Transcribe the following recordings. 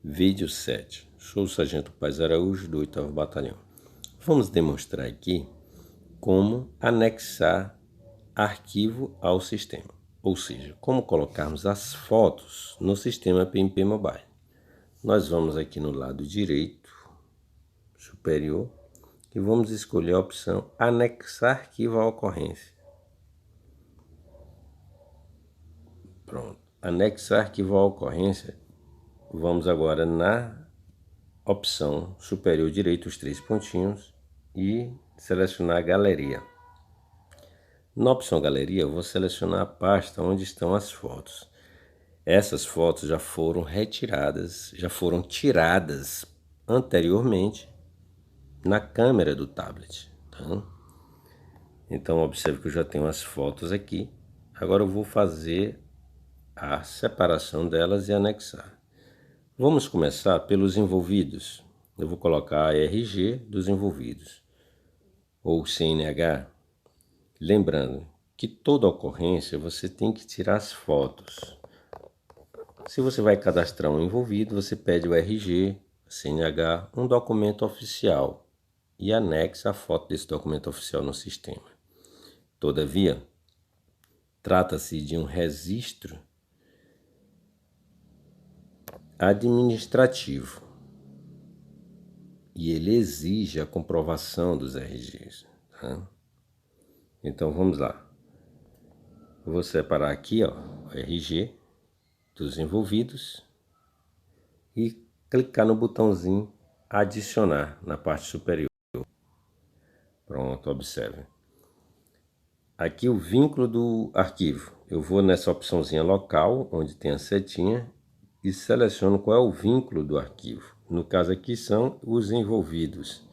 Vídeo 7. Sou o Sargento Paz Araújo, do 8º Batalhão. Vamos demonstrar aqui como anexar arquivo ao sistema, ou seja, como colocarmos as fotos no sistema PMP Mobile. Nós vamos aqui no lado direito superior e vamos escolher a opção anexar arquivo à ocorrência. Pronto, anexar arquivo à ocorrência. Vamos agora na opção superior direito, os 3 pontinhos, e selecionar a galeria. Na opção galeria, eu vou selecionar a pasta onde estão as fotos. Essas fotos já foram retiradas, já foram tiradas anteriormente na câmera do tablet. Tá? Então observe que eu já tenho as fotos aqui. Agora eu vou fazer a separação delas e anexar. Vamos começar pelos envolvidos. Eu vou colocar a RG dos envolvidos, ou CNH. Lembrando que toda ocorrência você tem que tirar as fotos. Se você vai cadastrar um envolvido, você pede o RG, CNH, um documento oficial e anexa a foto desse documento oficial no sistema. Todavia, trata-se de um registro administrativo e ele exige a comprovação dos RGs. Tá? Então vamos lá. Eu vou separar aqui, ó, o RG dos envolvidos e clicar no botãozinho adicionar na parte superior. Pronto, observe. Aqui o vínculo do arquivo. Eu vou nessa opçãozinha local, onde tem a setinha, e seleciono qual é o vínculo do arquivo. No caso aqui são os envolvidos.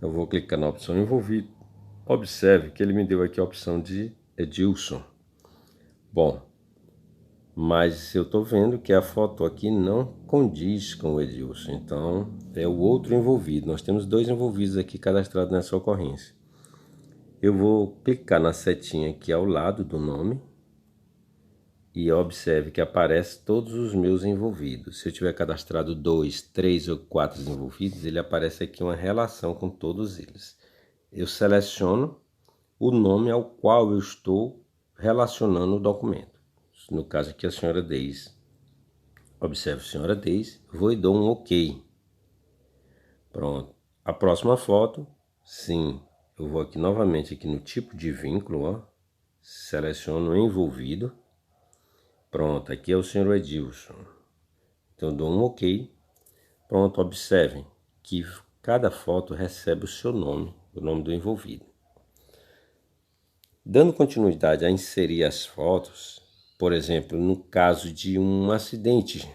Eu vou clicar na opção envolvido. Observe que ele me deu aqui a opção de Edilson. Bom, mas eu estou vendo que a foto aqui não condiz com o Edilson. Então é o outro envolvido. Nós temos 2 envolvidos aqui cadastrados nessa ocorrência. Eu vou clicar na setinha aqui ao lado do nome e observe que aparece todos os meus envolvidos. Se eu tiver cadastrado 2, 3 ou 4 envolvidos, ele aparece aqui uma relação com todos eles. Eu seleciono o nome ao qual eu estou relacionando o documento. No caso aqui a senhora Deise. Observe a senhora Deise, vou e dou um OK. Pronto. A próxima foto, sim. Eu vou aqui novamente aqui no tipo de vínculo, ó, seleciono envolvido. Pronto, aqui é o senhor Edilson. Então dou um OK. Pronto, observem que cada foto recebe o seu nome, o nome do envolvido. Dando continuidade a inserir as fotos, por exemplo, no caso de um acidente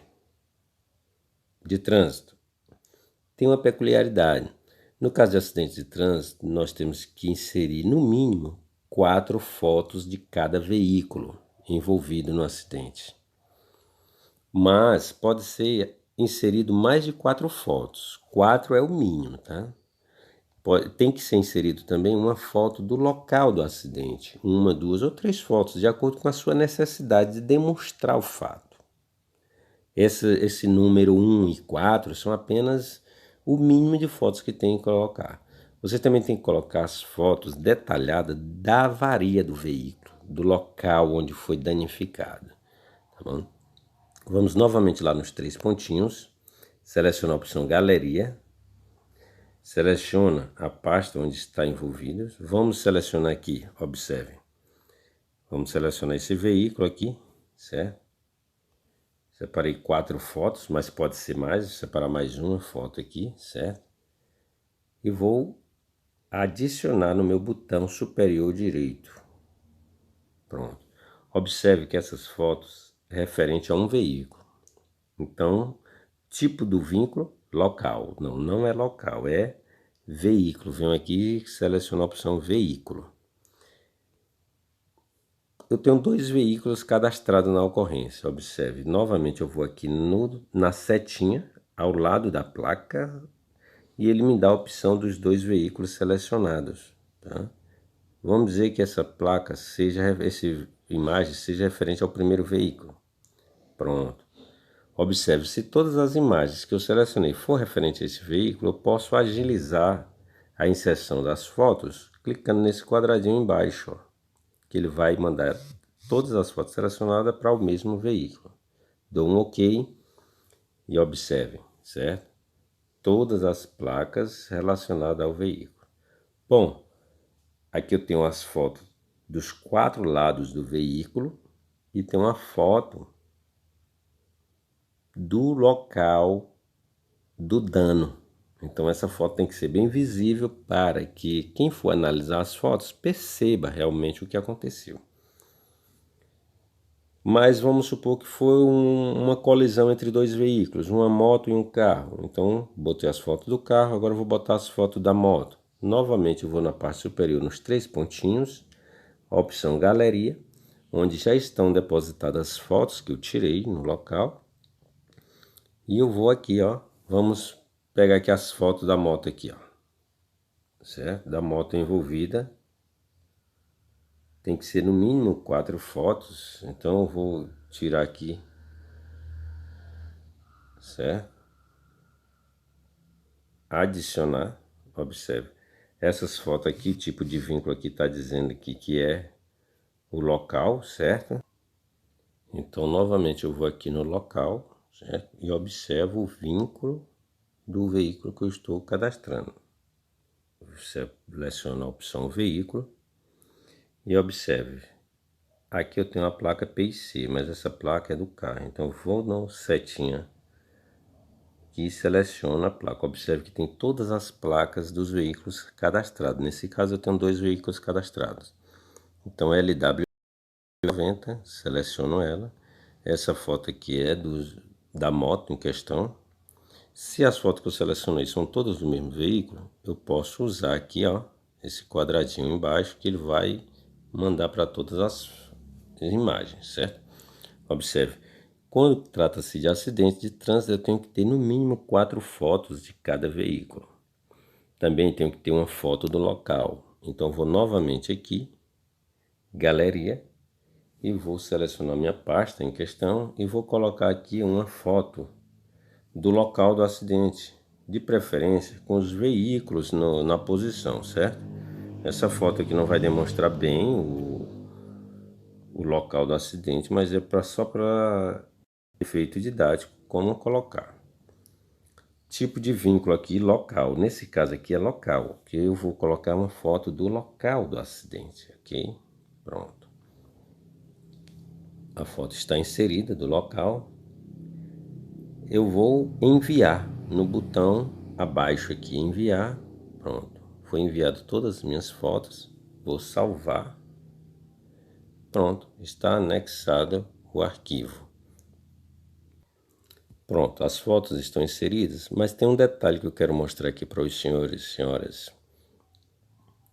de trânsito, tem uma peculiaridade. No caso de acidente de trânsito, nós temos que inserir no mínimo 4 fotos de cada veículo envolvido no acidente. Mas pode ser inserido mais de 4 fotos. 4 é o mínimo, tá? Tem que ser inserido também uma foto do local do acidente. 1, 2 ou 3 fotos, de acordo com a sua necessidade de demonstrar o fato. Esse número 1 e 4 são apenas o mínimo de fotos que tem que colocar. Você também tem que colocar as fotos detalhadas da avaria do veículo, do local onde foi danificado. Tá bom? Vamos novamente lá nos 3 pontinhos, seleciona a opção galeria, seleciona a pasta onde está envolvido. Vamos selecionar aqui, observe. Vamos selecionar esse veículo aqui, certo? Separei 4 fotos, mas pode ser mais, vou separar mais uma foto aqui, certo? E vou adicionar no meu botão superior direito. Pronto. Observe que essas fotos é referente a um veículo. Então, tipo do vínculo, local. Não é local, é veículo. Venho aqui e seleciono a opção veículo. Eu tenho 2 veículos cadastrados na ocorrência. Observe, novamente eu vou aqui na setinha, ao lado da placa, e ele me dá a opção dos 2 veículos selecionados. Tá? Vamos dizer que essa placa essa imagem seja referente ao primeiro veículo. Pronto. Observe, se todas as imagens que eu selecionei for referente a esse veículo, eu posso agilizar a inserção das fotos clicando nesse quadradinho embaixo, ó, que ele vai mandar todas as fotos selecionadas para o mesmo veículo. Dou um OK e observe, certo? Todas as placas relacionadas ao veículo. Bom, aqui eu tenho as fotos dos 4 lados do veículo e tem uma foto do local do dano. Então essa foto tem que ser bem visível para que quem for analisar as fotos perceba realmente o que aconteceu. Mas vamos supor que foi uma colisão entre dois veículos, uma moto e um carro. Então botei as fotos do carro, agora eu vou botar as fotos da moto. Novamente eu vou na parte superior nos 3 pontinhos, a opção galeria, onde já estão depositadas as fotos que eu tirei no local. E eu vou aqui, ó, vamos pegar aqui as fotos da moto aqui, ó, certo? Da moto envolvida. Tem que ser no mínimo 4 fotos, então eu vou tirar aqui, certo? Adicionar, observe. Essas fotos aqui, tipo de vínculo aqui tá dizendo aqui que é o local, certo? Então novamente eu vou aqui no local, certo? E observo o vínculo do veículo que eu estou cadastrando. Você seleciona a opção veículo e observe. Aqui eu tenho a placa PIC, mas essa placa é do carro. Então eu vou na setinha que seleciona a placa. Observe que tem todas as placas dos veículos cadastrados. Nesse caso eu tenho 2 veículos cadastrados. Então LW90, seleciono ela. Essa foto aqui é da moto em questão. Se as fotos que eu selecionei são todas do mesmo veículo, eu posso usar aqui, ó, esse quadradinho embaixo que ele vai mandar para todas as imagens, certo? Observe, quando trata-se de acidente de trânsito, eu tenho que ter no mínimo 4 fotos de cada veículo. Também tenho que ter uma foto do local. Então vou novamente aqui, galeria, e vou selecionar minha pasta em questão e vou colocar aqui uma foto do local do acidente, de preferência com os veículos na posição, certo? Essa foto aqui não vai demonstrar bem o local do acidente, mas é só para efeito didático como colocar. Tipo de vínculo aqui, local. Nesse caso aqui é local, que eu vou colocar uma foto do local do acidente, ok? Pronto. A foto está inserida do local. Eu vou enviar no botão abaixo aqui, enviar. Pronto. Foi enviado todas as minhas fotos. Vou salvar. Pronto. Está anexado o arquivo. Pronto, as fotos estão inseridas, mas tem um detalhe que eu quero mostrar aqui para os senhores e senhoras,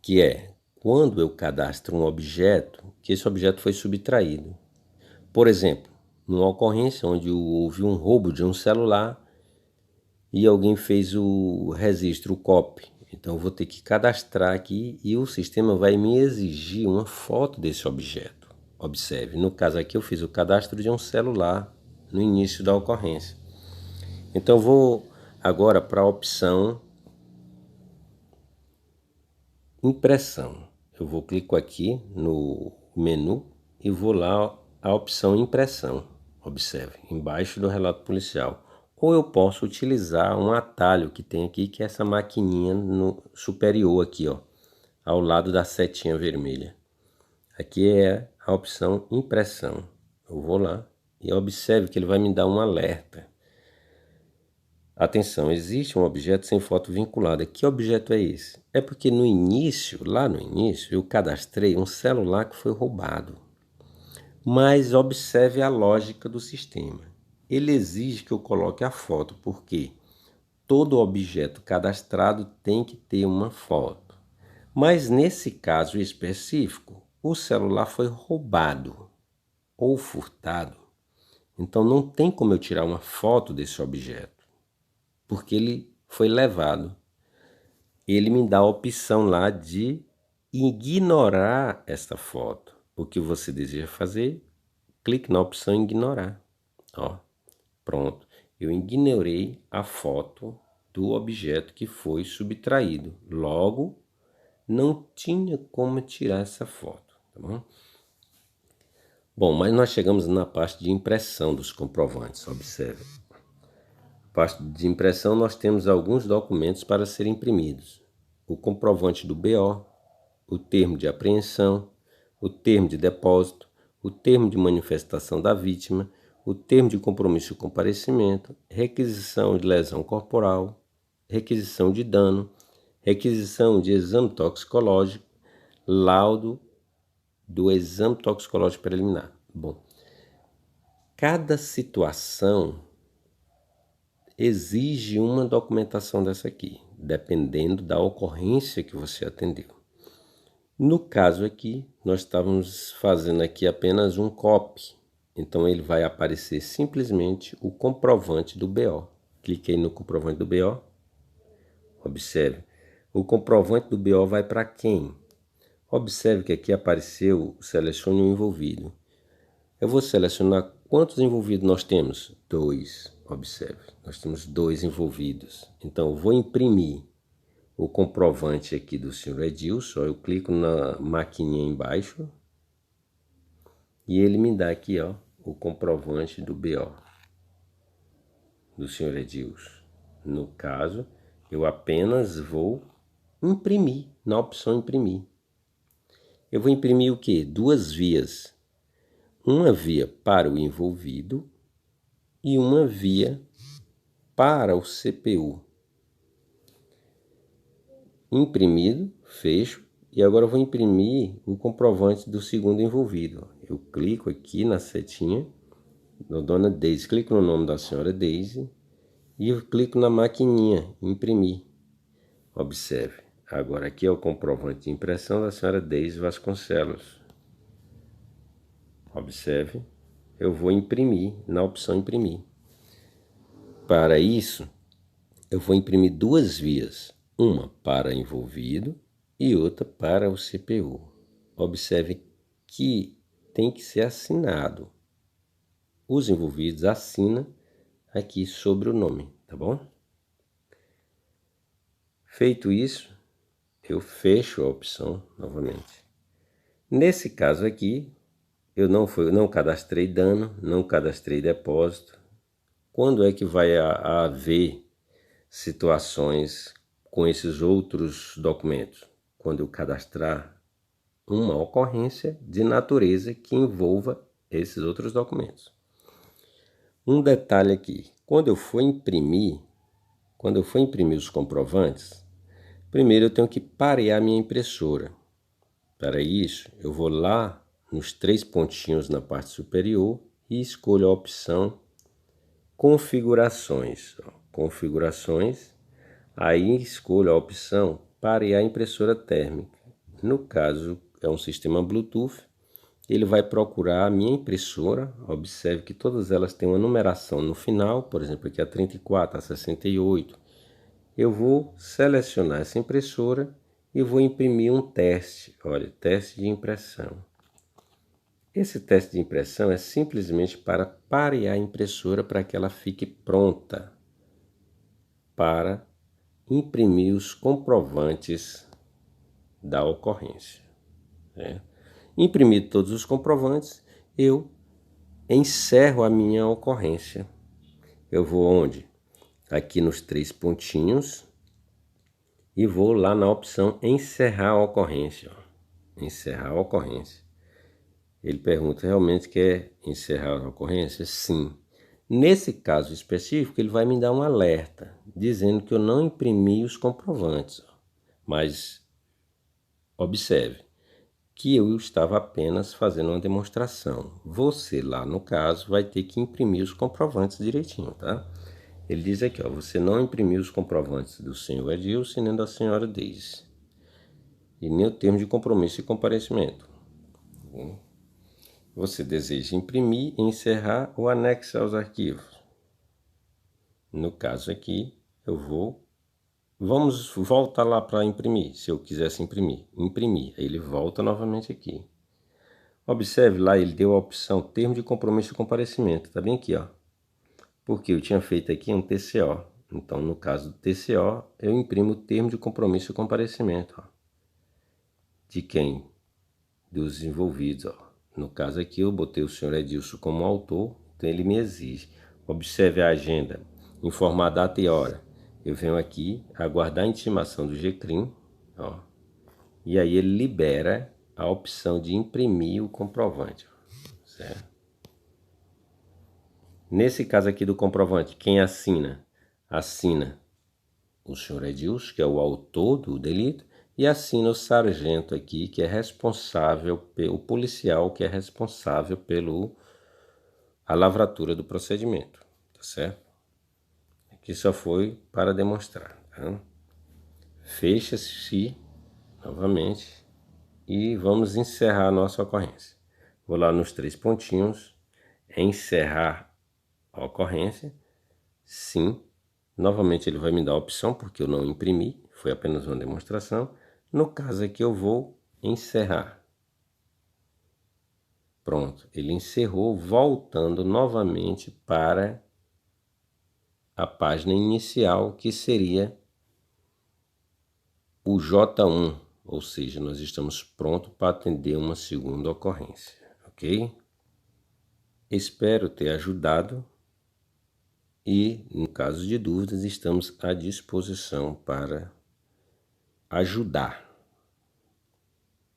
que é quando eu cadastro um objeto, que esse objeto foi subtraído. Por exemplo, numa ocorrência onde houve um roubo de um celular e alguém fez o registro, o copy. Então eu vou ter que cadastrar aqui e o sistema vai me exigir uma foto desse objeto. Observe, no caso aqui eu fiz o cadastro de um celular no início da ocorrência. Então eu vou agora para a opção impressão. Eu vou clico aqui no menu e vou lá a opção impressão. Observe, embaixo do relato policial. Ou eu posso utilizar um atalho que tem aqui, que é essa maquininha no superior aqui, ó, ao lado da setinha vermelha. Aqui é a opção impressão. Eu vou lá e observe que ele vai me dar um alerta. Atenção, existe um objeto sem foto vinculada. Que objeto é esse? É porque no início, lá no início, eu cadastrei um celular que foi roubado. Mas observe a lógica do sistema. Ele exige que eu coloque a foto, porque todo objeto cadastrado tem que ter uma foto. Mas nesse caso específico, o celular foi roubado ou furtado. Então não tem como eu tirar uma foto desse objeto, porque ele foi levado. Ele me dá a opção lá de ignorar esta foto. O que você deseja fazer? Clique na opção ignorar. Ó, Pronto. Eu ignorei a foto do objeto que foi subtraído. Logo, não tinha como tirar essa foto, tá bom? Bom, mas nós chegamos na parte de impressão dos comprovantes, observe. Na parte de impressão nós temos alguns documentos para serem imprimidos. O comprovante do BO, o termo de apreensão, o termo de depósito, o termo de manifestação da vítima, o termo de compromisso e comparecimento, requisição de lesão corporal, requisição de dano, requisição de exame toxicológico, laudo do exame toxicológico preliminar. Bom, cada situação exige uma documentação dessa aqui, dependendo da ocorrência que você atendeu. No caso aqui, nós estávamos fazendo aqui apenas um copy, então ele vai aparecer simplesmente o comprovante do BO. Cliquei no comprovante do BO, observe, o comprovante do BO vai para quem? Observe que aqui apareceu, selecione o envolvido. Eu vou selecionar quantos envolvidos nós temos? 2, observe, nós temos 2 envolvidos. Então eu vou imprimir o comprovante aqui do senhor Edilson, eu clico na maquininha embaixo e ele me dá aqui, ó, o comprovante do BO do senhor Edilson. No caso, eu apenas vou imprimir, na opção imprimir. Eu vou imprimir o quê? 2 vias. Uma via para o envolvido e uma via para o CPU. Imprimido, fecho, e agora eu vou imprimir o comprovante do segundo envolvido. Eu clico aqui na setinha, na dona Daisy, clico no nome da senhora Daisy e eu clico na maquininha, imprimir. Observe, agora aqui é o comprovante de impressão da senhora Daisy Vasconcelos. Observe, eu vou imprimir na opção imprimir. Para isso, eu vou imprimir 2 vias, uma para envolvido e outra para o CPU. Observe que tem que ser assinado. Os envolvidos assinam aqui sobre o nome, tá bom? Feito isso, eu fecho a opção novamente. Nesse caso aqui, eu não cadastrei dano, não cadastrei depósito. Quando é que vai haver situações com esses outros documentos? Quando eu cadastrar uma ocorrência de natureza que envolva esses outros documentos. Um detalhe aqui, quando eu for imprimir os comprovantes, primeiro eu tenho que parear minha impressora. Para isso, eu vou lá nos 3 pontinhos na parte superior e escolho a opção Configurações. Configurações, aí escolho a opção parear impressora térmica. No caso, é um sistema Bluetooth, ele vai procurar a minha impressora. Observe que todas elas têm uma numeração no final, por exemplo, aqui a 34, a 68. Eu vou selecionar essa impressora e vou imprimir um teste, olha, teste de impressão. Esse teste de impressão é simplesmente para parear a impressora para que ela fique pronta para imprimir os comprovantes da ocorrência. Imprimido todos os comprovantes, eu encerro a minha ocorrência. Eu vou onde? Aqui nos 3 pontinhos e vou lá na opção encerrar a ocorrência. Encerrar a ocorrência. Ele pergunta, realmente quer encerrar a ocorrência? Sim. Nesse caso específico, ele vai me dar um alerta, dizendo que eu não imprimi os comprovantes. Mas observe que eu estava apenas fazendo uma demonstração. Você lá, no caso, vai ter que imprimir os comprovantes direitinho, tá? Ele diz aqui, ó, você não imprimiu os comprovantes do senhor Edilson nem da senhora Daisy. E nem o termo de compromisso e comparecimento. Você deseja imprimir, encerrar ou anexar os arquivos. No caso aqui, vamos voltar lá para imprimir, se eu quisesse imprimir. Imprimir, aí ele volta novamente aqui. Observe lá, ele deu a opção termo de compromisso e comparecimento, tá bem aqui, ó. porque eu tinha feito aqui um TCO. Então, no caso do TCO, eu imprimo o termo de compromisso e comparecimento, ó, de quem? Dos envolvidos, ó. No caso aqui, eu botei o senhor Edilson como autor, então ele me exige. Observe a agenda, informar a data e hora. Eu venho aqui, aguardar a intimação do GCRIM, ó, e aí ele libera a opção de imprimir o comprovante, ó, certo? Nesse caso aqui do comprovante, quem assina? Assina o senhor Edilson, que é o autor do delito, e assina o sargento aqui, que é responsável, o policial que é responsável pela lavratura do procedimento, tá certo? Aqui só foi para demonstrar, tá? Fecha-se novamente e vamos encerrar a nossa ocorrência. Vou lá nos 3 pontinhos, encerrar a ocorrência, sim. Novamente ele vai me dar a opção, porque eu não imprimi, foi apenas uma demonstração. No caso aqui eu vou encerrar. Pronto, ele encerrou, voltando novamente para a página inicial, que seria o J1, ou seja, nós estamos prontos para atender uma segunda ocorrência, ok? Espero ter ajudado e, no caso de dúvidas, estamos à disposição para ajudar.